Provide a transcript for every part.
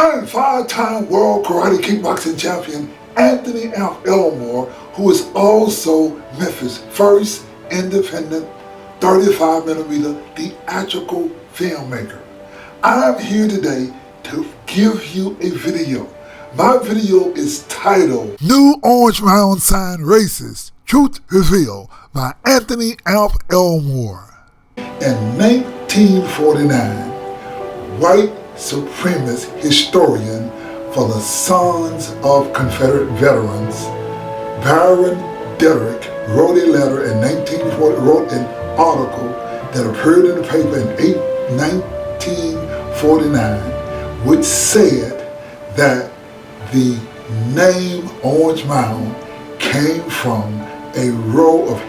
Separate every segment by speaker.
Speaker 1: I'm five-time World Kickboxing Champion Anthony Elmore, who is also Memphis' first independent 35mm theatrical filmmaker. I'm here today to give you a video. My video is titled New Orange Mound Sign Racist, Truth Revealed by Anthony Elmore. In 1949, white supremacist historian for the Sons of Confederate Veterans, Baron Derrick, wrote a letter in 1940, wrote an article that appeared in the paper in 1949, which said that the name Orange Mound came from a row of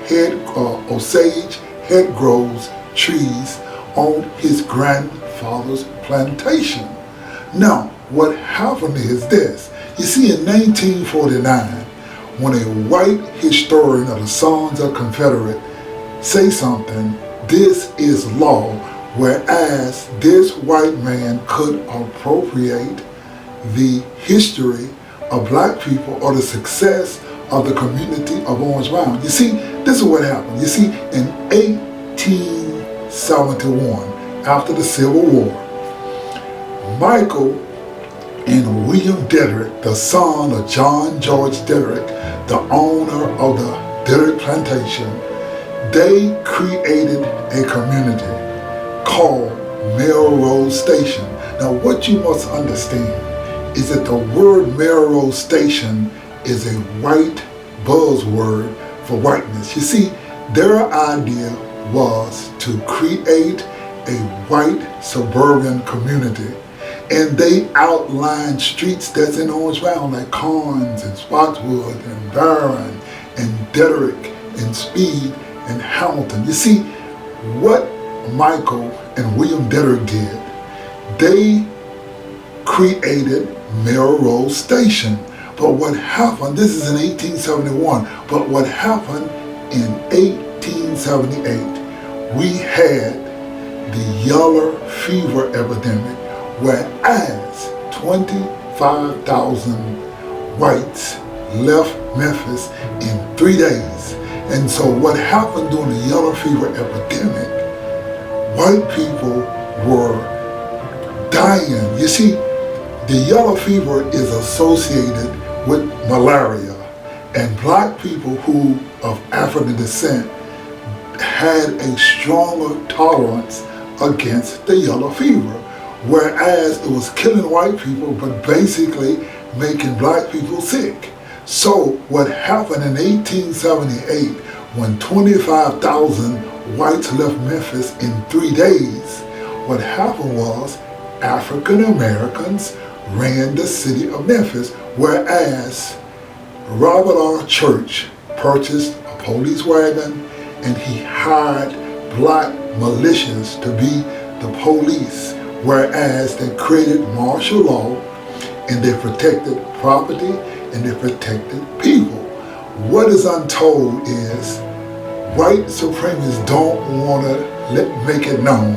Speaker 1: Osage hedgerows trees on his grandfather's plantation. Now, what happened is this. You see, in 1949, when a white historian of the Sons of Confederate say something, this is law, whereas this white man could appropriate the history of black people or the success of the community of Orange Mound. You see, this is what happened. You see, in 1871, after the Civil War, Michael and William Derrick, the son of John George Derrick, the owner of the Derrick Plantation, they created a community called Melrose Station. Now, what you must understand is that the word Melrose Station is a white buzzword for whiteness. You see, their idea was to create a white suburban community, and they outlined streets that's in Orange Mound like Carnes and Spotswood and Barron and Derrick and Speed and Hamilton. You see, what Michael and William Derrick did, they created Melrose Station. But what happened, this is in 1871, but what happened in 1878, we had the Yellow Fever Epidemic, whereas 25,000 whites left Memphis in 3 days. And so what happened during the Yellow Fever Epidemic, white people were dying. You see, the yellow fever is associated with malaria, and black people who of African descent had a stronger tolerance against the yellow fever, whereas it was killing white people but basically making black people sick. So what happened in 1878, when 25,000 whites left Memphis in 3 days, what happened was African Americans ran the city of Memphis, whereas Robert R. Church purchased a police wagon and he hired black militias to be the police, whereas they created martial law and they protected property and they protected people. What is untold is white supremacists don't want to make it known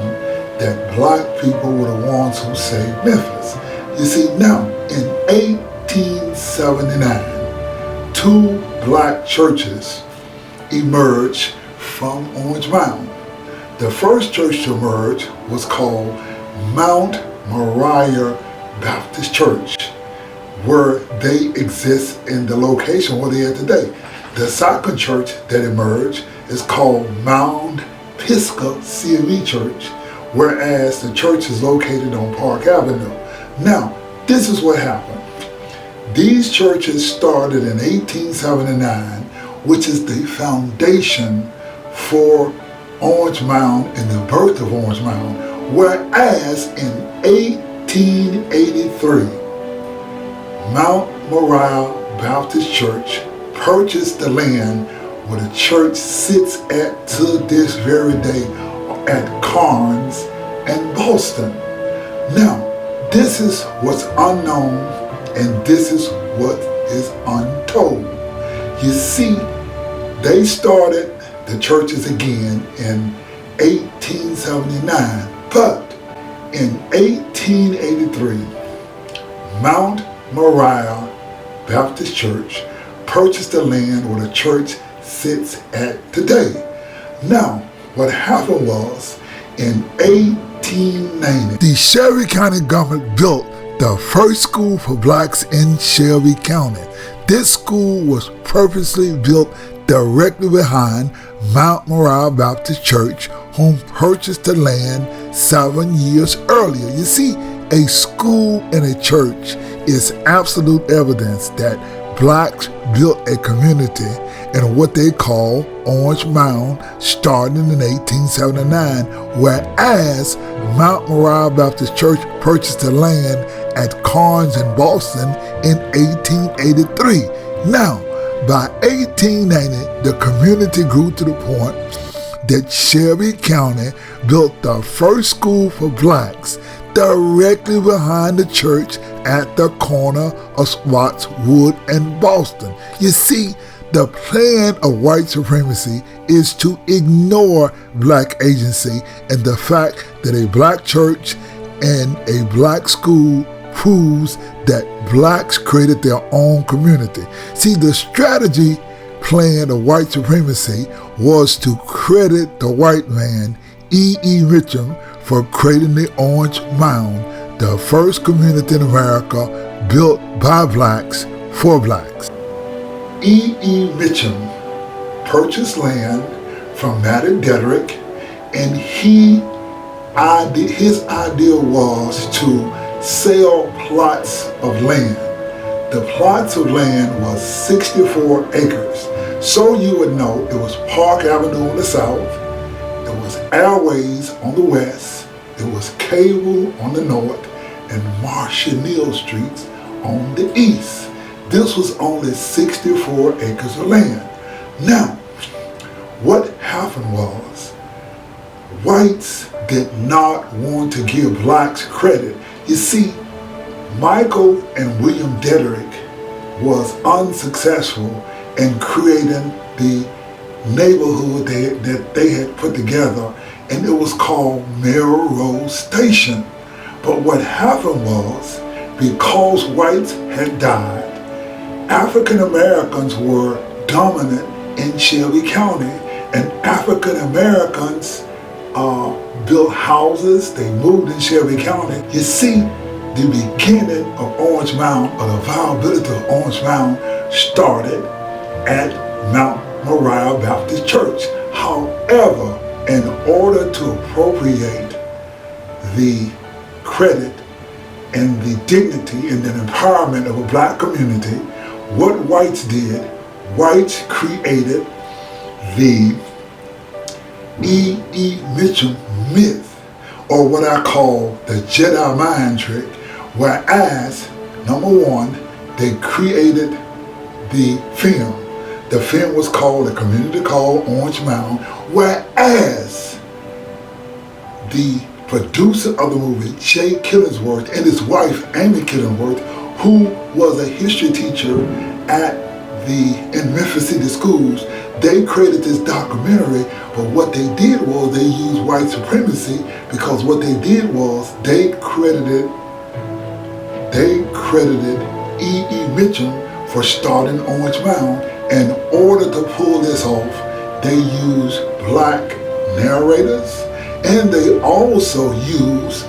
Speaker 1: that black people were the ones who saved Memphis. You see, now in 1879, 2 black churches emerged from Orange Mound. The first church to emerge was called MT Moriah Baptist Church, where they exist in the location where they are today. The second church that emerged is called Pisgah CME Church, whereas the church is located on Park Avenue. Now, this is what happened. These churches started in 1879, which is the foundation for Orange Mound and the birth of Orange Mound, whereas in 1883, Mount Moriah Baptist Church purchased the land where the church sits at to this very day at Carnes and Boston. Now, this is what's unknown and this is what is untold. You see, they started the churches again in 1879, but in 1883, Mount Moriah Baptist Church purchased the land where the church sits at today. Now, what happened was, in 1890, the Shelby County government built the first school for blacks in Shelby County. This school was purposely built directly behind Mount Moriah Baptist Church, whom purchased the land 7 years earlier. You see, a school and a church is absolute evidence that blacks built a community in what they call Orange Mound starting in 1879, whereas Mount Moriah Baptist Church purchased the land at Carnes in Boston in 1883. Now, by 1890, the community grew to the point that Shelby County built the first school for blacks directly behind the church at the corner of Spotswood and Boston. You see, the plan of white supremacy is to ignore black agency, and the fact that a black church and a black school proves that blacks created their own community. See, the strategy plan of white supremacy was to credit the white man, E.E. Mitchum, for creating the Orange Mound, the first community in America built by blacks for blacks. E.E. Mitchum purchased land from Matty Dedrick, and his idea was to sell plots of land. The plots of land was 64 acres. So you would know it was Park Avenue on the south, it was Airways on the west, it was Cable on the north, and Marshall Streets on the east. This was only 64 acres of land. Now, what happened was, whites did not want to give blacks credit. You see, Michael and William Dedrick was unsuccessful in creating the neighborhood that they had put together, and it was called Melrose Station. But what happened was, because whites had died, African Americans were dominant in Shelby County, and African Americans built houses, they moved in Shelby County. You see, the beginning of Orange Mound, or the viability of Orange Mound, started at Mount Moriah Baptist Church. However, in order to appropriate the credit and the dignity and the empowerment of a black community, what whites did, whites created the E.E. Mitchum myth, or what I call the Jedi mind trick, whereas, number one, they created the film. The film was called, the community called Orange Mound, whereas the producer of the movie, Jay Killingsworth, and his wife, Amy Killingsworth, who was a history teacher in Memphis City schools, they created this documentary. But what they did was they used white supremacy, because what they did was they credited E.E. Mitchum for starting Orange Mound. In order to pull this off, they used black narrators, and they also used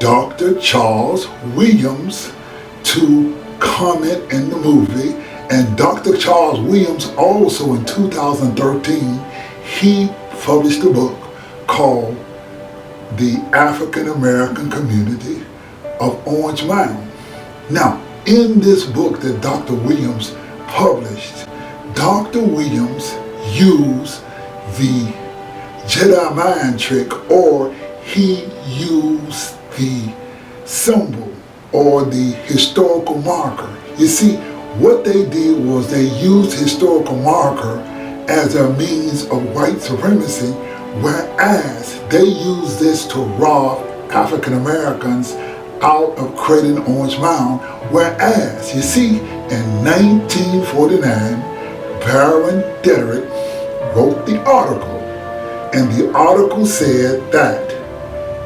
Speaker 1: Dr. Charles Williams to comment in the movie. And Dr. Charles Williams also, in 2013, he published a book called The African American Community of Orange Mound. Now, in this book that Dr. Williams published, Dr. Williams used the Jedi mind trick, or he used the symbol or the historical marker. You see, what they did was they used historical marker as a means of white supremacy, whereas they used this to rob African Americans out of creating Orange Mound. Whereas, you see, in 1949, Baron Dedrick wrote the article, and the article said that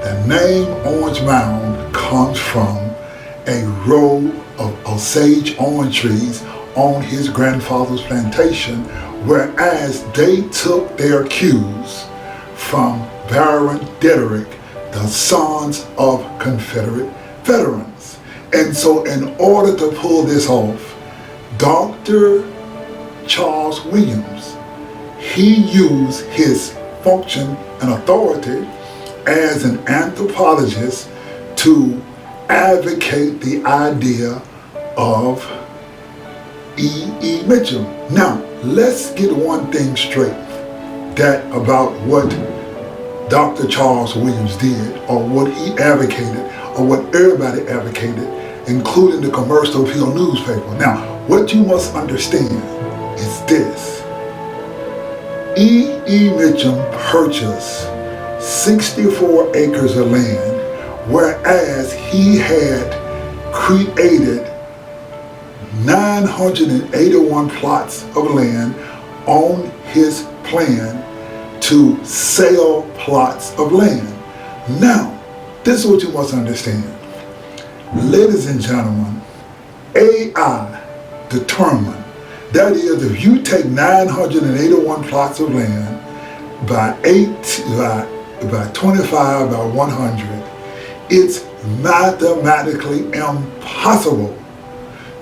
Speaker 1: the name Orange Mound comes from a row of Osage orange trees on his grandfather's plantation, whereas they took their cues from Baron Dedrick, the sons of Confederate veterans. And so in order to pull this off, Dr. Charles Williams, he used his function and authority as an anthropologist to advocate the idea of E. Mitchell. Now, let's get one thing straight, that about what Dr. Charles Williams did, or what he advocated, or what everybody advocated, including the Commercial Appeal newspaper. Now, what you must understand is this. E. Mitchell purchased 64 acres of land, whereas he had created 981 plots of land on his plan to sell plots of land. Now, this is what you must understand. Ladies and gentlemen, AI determined, that is, if you take 981 plots of land by 25 by 100, it's mathematically impossible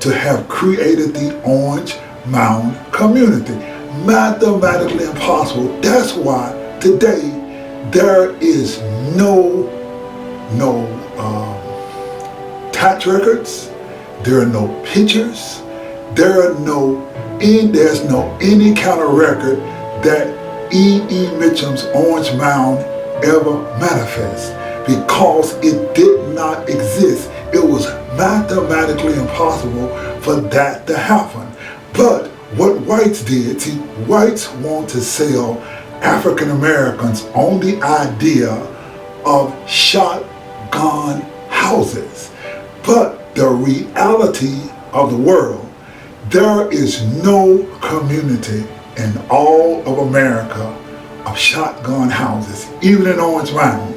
Speaker 1: to have created the Orange Mound community. Mathematically impossible. That's why today there is no tax records, there are no pictures, there's no any kind of record that E. Mitchell's Orange Mound ever manifest, because it did not exist. It was mathematically impossible for that to happen. But what whites did, see, whites want to sell African Americans on the idea of shotgun houses. But the reality of the world, there is no community in all of America of shotgun houses. Even in Orange Mound,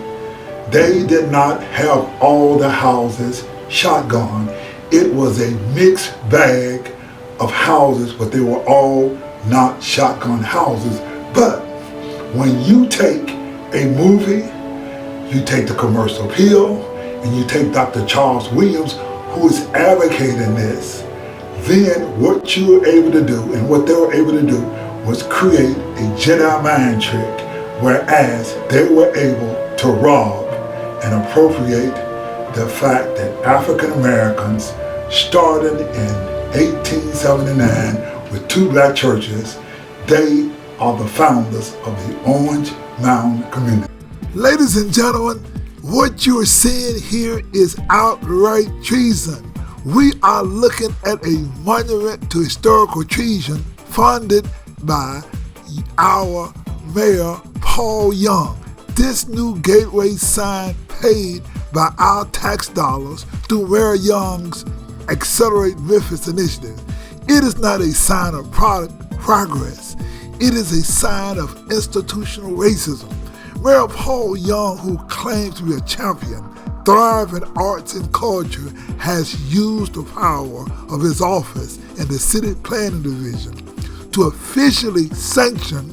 Speaker 1: they did not have all the houses shotgun. It was a mixed bag of houses, but they were all not shotgun houses. But when you take a movie, you take the Commercial Appeal, and you take Dr. Charles Williams, who is advocating this, then what you were able to do, and what they were able to do, was create a Jedi mind trick, whereas they were able to rob and appropriate the fact that African Americans started in 1879 with 2 black churches. They are the founders of the Orange Mound community. Ladies and gentlemen, what you're seeing here is outright treason. We are looking at a monument to historical treason funded by our Mayor Paul Young. This new gateway sign paid by our tax dollars through Mayor Young's Accelerate Memphis initiative. It is not a sign of progress. It is a sign of institutional racism. Mayor Paul Young, who claims to be a champion, thrive in arts and culture, has used the power of his office in the city planning division to officially sanction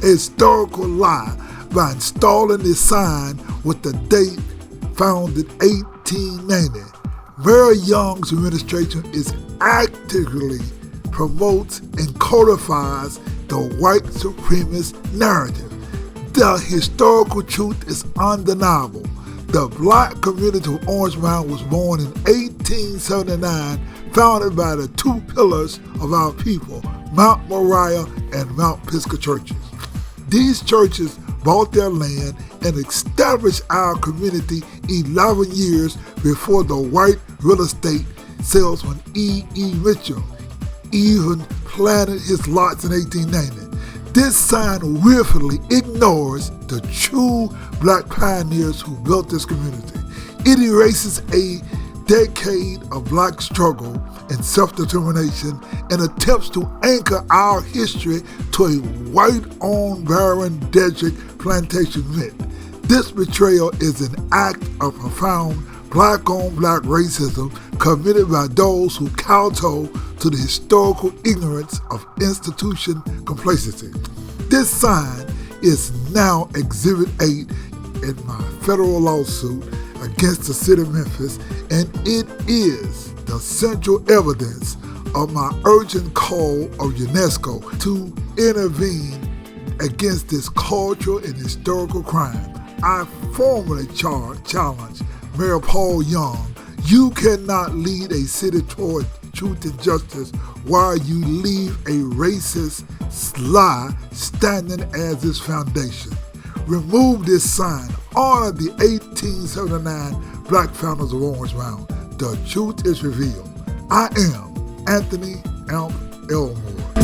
Speaker 1: a historical lie by installing this sign with the date founded 1890. Mayor Young's administration is actively promotes and codifies the white supremacist narrative. The historical truth is undeniable. The black community of Orange Mound was born in 1879, founded by the 2 pillars of our people, Mount Moriah and Mount Pisgah churches. These churches bought their land and established our community 11 years before the white real estate salesman E. Mitchell even planted his lots in 1890. This sign willfully ignores the true black pioneers who built this community. It erases a decade of black struggle and self-determination and attempts to anchor our history to a white-owned Baron Dedrick plantation myth. This betrayal is an act of profound black-on-black racism committed by those who kowtow to the historical ignorance of institution complacency. This sign is now Exhibit 8 in my federal lawsuit against the City of Memphis, and it is the central evidence of my urgent call of UNESCO to intervene against this cultural and historical crime. I formally challenge Mayor Paul Young. You cannot lead a city toward truth and justice while you leave a racist lie standing as its foundation. Remove this sign. Honor the 1879 Black founders of Orange Mound. The truth is revealed. I am Anthony Elmore.